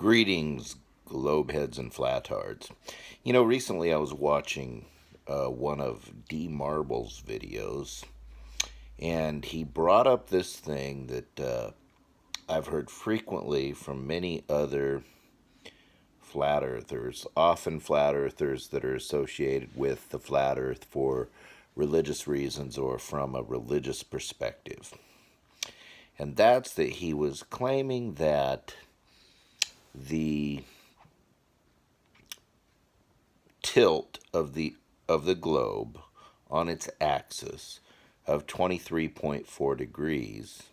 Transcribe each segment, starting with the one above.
Greetings, globeheads and flatards. Recently I was watching one of D. Marble's videos, and he brought up this thing that I've heard frequently from many other flat earthers, often flat earthers that are associated with the flat earth for religious reasons or from a religious perspective. And that's that he was claiming that the tilt of the globe on its axis of 23.4 degrees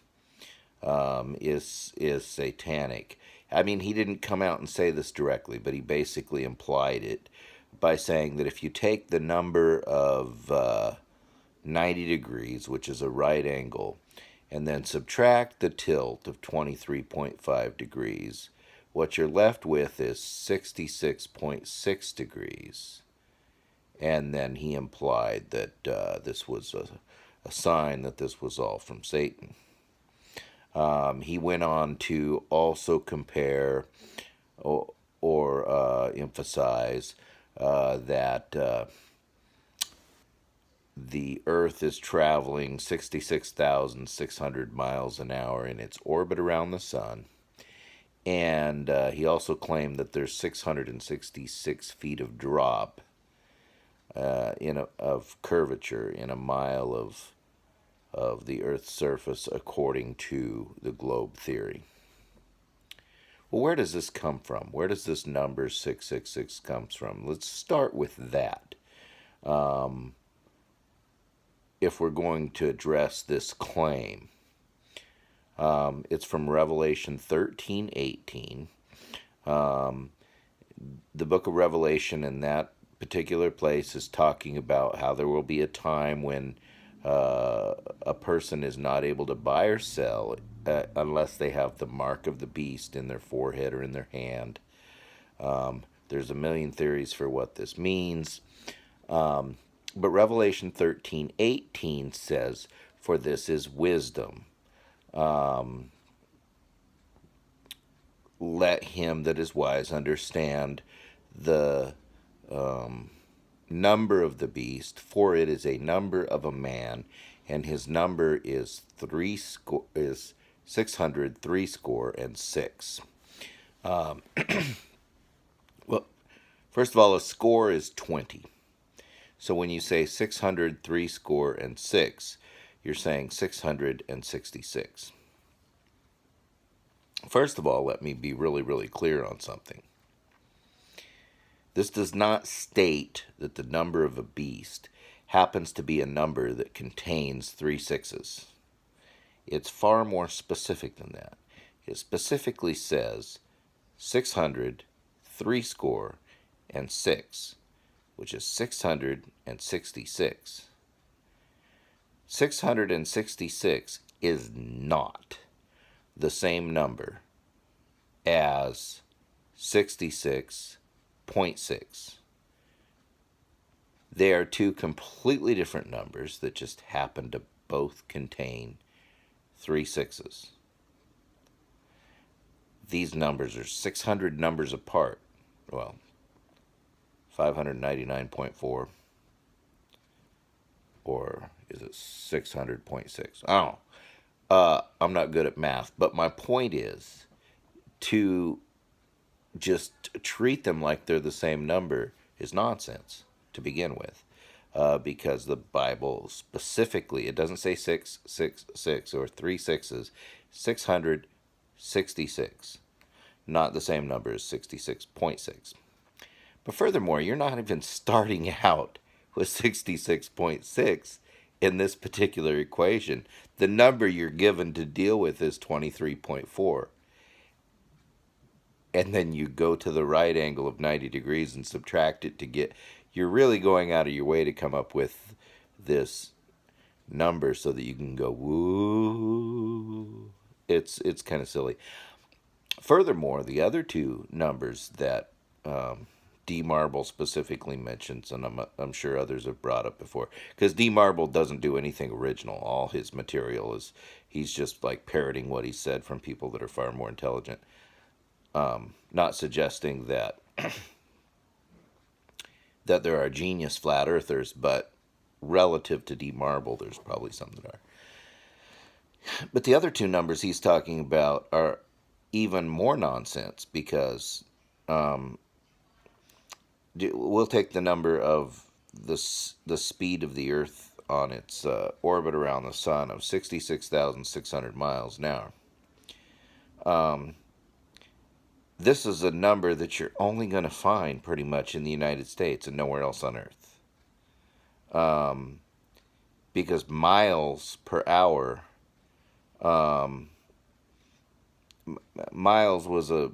is satanic. I mean, he didn't come out and say this directly, but he basically implied it by saying that if you take the number of 90 degrees, which is a right angle, and then subtract the tilt of 23.5 degrees, what you're left with is 66.6 degrees. And then he implied that this was a sign that this was all from Satan. He went on to also compare or emphasize that the Earth is traveling 66,600 miles an hour in its orbit around the sun. And he also claimed that there's 666 feet of drop of curvature in a mile of the Earth's surface, according to the globe theory. Well, where does this come from? Where does this number 666 comes from? Let's start with that. If we're going to address this claim, it's from Revelation 13:18. The book of Revelation in that particular place is talking about how there will be a time when a person is not able to buy or sell unless they have the mark of the beast in their forehead or in their hand. There's a million theories for what this means. But Revelation 13:18 says, "For this is wisdom. Let him that is wise understand the number of the beast, for it is a number of a man, and his number is 603 Well, first of all, a score is 20. So when you say 603 you're saying 666. First of all, let me be really, really clear on something. This does not state that the number of a beast happens to be a number that contains 3 sixes. It's far more specific than that. It specifically says 603 which is 666. 666 is not the same number as 66.6. They are two completely different numbers that just happen to both contain 3 sixes. These numbers are 600 numbers apart. Well, 599.4, or is it 600.6? I don't know. I'm not good at math, but my point is to just treat them like they're the same number is nonsense to begin with, because the Bible specifically, it doesn't say 666 or 3 sixes, 666, not the same number as 66.6. But furthermore, you're not even starting out with 66.6 in this particular equation. The number you're given to deal with is 23.4. And then you go to the right angle of 90 degrees and subtract it to get... You're really going out of your way to come up with this number so that you can go, woo. It's kind of silly. Furthermore, the other two numbers that D. Marble specifically mentions, and I'm sure others have brought up before, because D. Marble doesn't do anything original. All his material is, he's just like parroting what he said from people that are far more intelligent. Not suggesting that there are genius flat earthers, but relative to D. Marble, there's probably some that are. But the other two numbers he's talking about are even more nonsense because we'll take the number of the speed of the Earth on its orbit around the Sun of 66,600 miles an hour. This is a number that you're only going to find pretty much in the United States and nowhere else on Earth. Because miles per hour, miles was a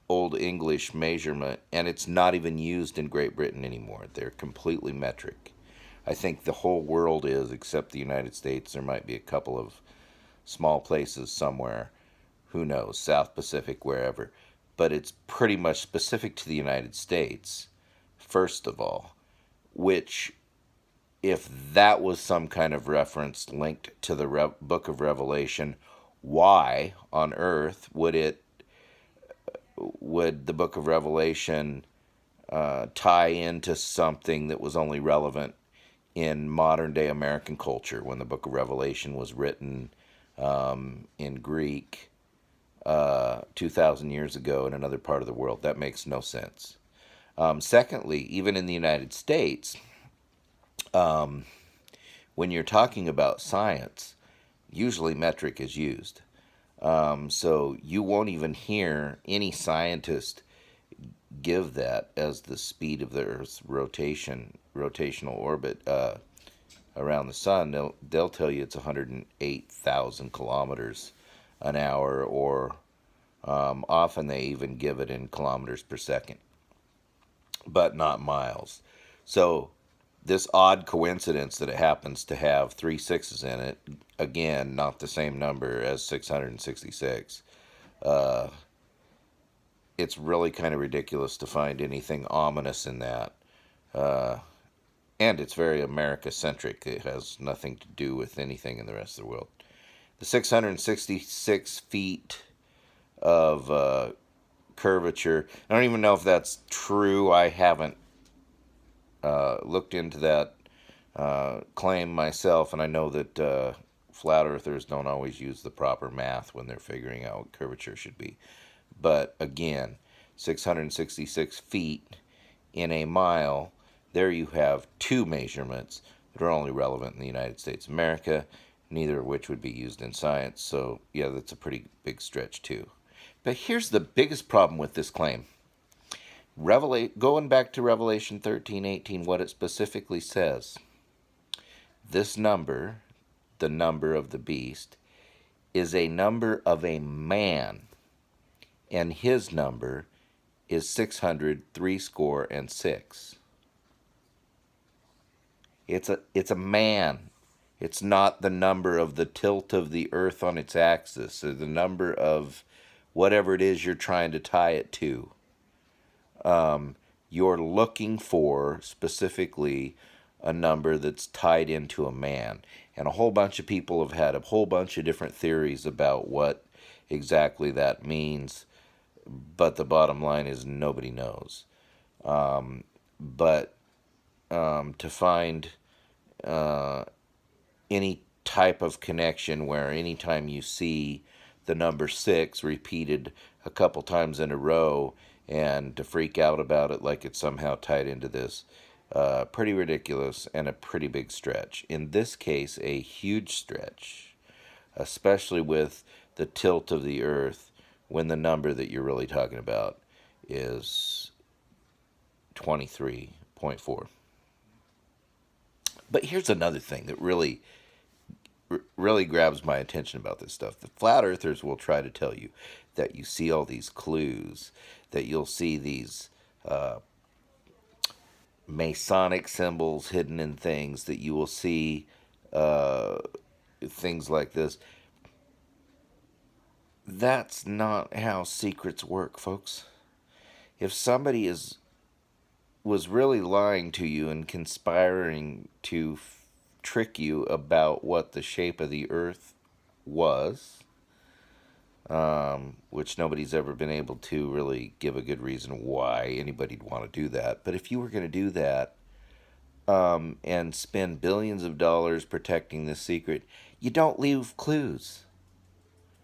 old English measurement, and it's not even used in Great Britain anymore. They're completely metric. I think the whole world is, except the United States. There might be a couple of small places somewhere, who knows, South Pacific, wherever. But it's pretty much specific to the United States, first of all, which, if that was some kind of reference linked to the book of Revelation, why on earth would the book of Revelation tie into something that was only relevant in modern day American culture when the book of Revelation was written in Greek 2,000 years ago in another part of the world? That makes no sense. Secondly, even in the United States, when you're talking about science, usually metric is used. So you won't even hear any scientist give that as the speed of the Earth's rotational orbit around the Sun. They'll tell you it's 108,000 kilometers an hour, or often they even give it in kilometers per second, but not miles. So this odd coincidence that it happens to have 3 sixes in it, again, not the same number as 666. It's really kind of ridiculous to find anything ominous in that. And it's very America-centric. It has nothing to do with anything in the rest of the world. The 666 feet of curvature, I don't even know if that's true. I haven't looked into that claim myself, and I know that flat earthers don't always use the proper math when they're figuring out what curvature should be. But again, 666 feet in a mile, there you have two measurements that are only relevant in the United States of America, neither of which would be used in science. So yeah, that's a pretty big stretch too. But here's the biggest problem with this claim. Going back to Revelation 13:18, what it specifically says, this number, the number of the beast, is a number of a man, and his number is 666. It's a man. It's not the number of the tilt of the earth on its axis, or the number of whatever it is you're trying to tie it to. You're looking for specifically a number that's tied into a man. And a whole bunch of people have had a whole bunch of different theories about what exactly that means, but the bottom line is nobody knows. But to find any type of connection where anytime you see the number 6 repeated a couple times in a row, and to freak out about it like it's somehow tied into this, pretty ridiculous and a pretty big stretch. In this case, a huge stretch, especially with the tilt of the earth, when the number that you're really talking about is 23.4. But here's another thing that really grabs my attention about this stuff. The flat earthers will try to tell you that you see all these clues, that you'll see these Masonic symbols hidden in things, that you will see things like this. That's not how secrets work, folks. If somebody was really lying to you and conspiring to trick you about what the shape of the earth was, which nobody's ever been able to really give a good reason why anybody'd want to do that. But if you were going to do that, and spend billions of dollars protecting this secret, you don't leave clues.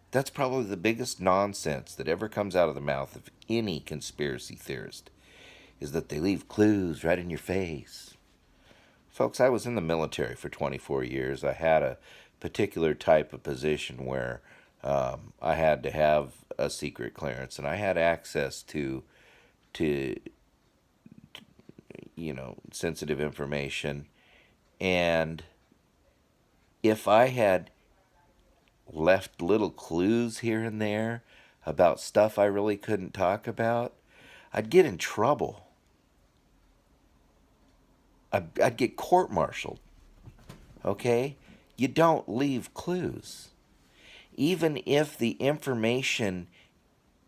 That's probably the biggest nonsense that ever comes out of the mouth of any conspiracy theorist, is that they leave clues right in your face. Folks, I was in the military for 24 years. I had a particular type of position where I had to have a secret clearance, and I had access to sensitive information. And if I had left little clues here and there about stuff I really couldn't talk about, I'd get in trouble. I'd get court-martialed. Okay? You don't leave clues. Even if the information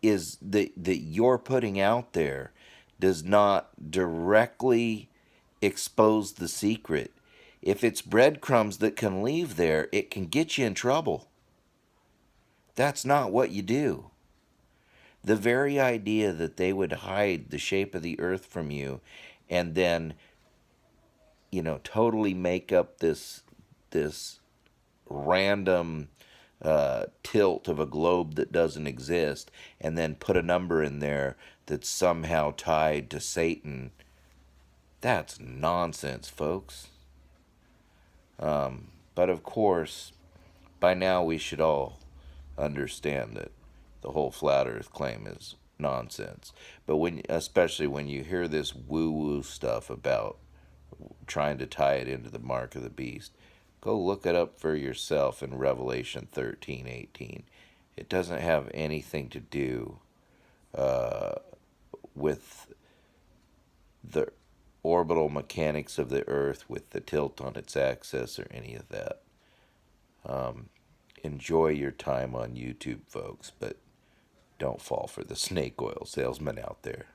is that you're putting out there does not directly expose the secret, if it's breadcrumbs that can leave there, it can get you in trouble. That's not what you do. The very idea that they would hide the shape of the earth from you and then, totally make up this random tilt of a globe that doesn't exist and then put a number in there that's somehow tied to Satan, that's nonsense, folks. But of course, by now we should all understand that the whole flat earth claim is nonsense. But especially when you hear this woo-woo stuff about trying to tie it into the mark of the beast, go look it up for yourself in Revelation 13:18. It doesn't have anything to do with the orbital mechanics of the earth, with the tilt on its axis, or any of that. Enjoy your time on YouTube, folks, but don't fall for the snake oil salesman out there.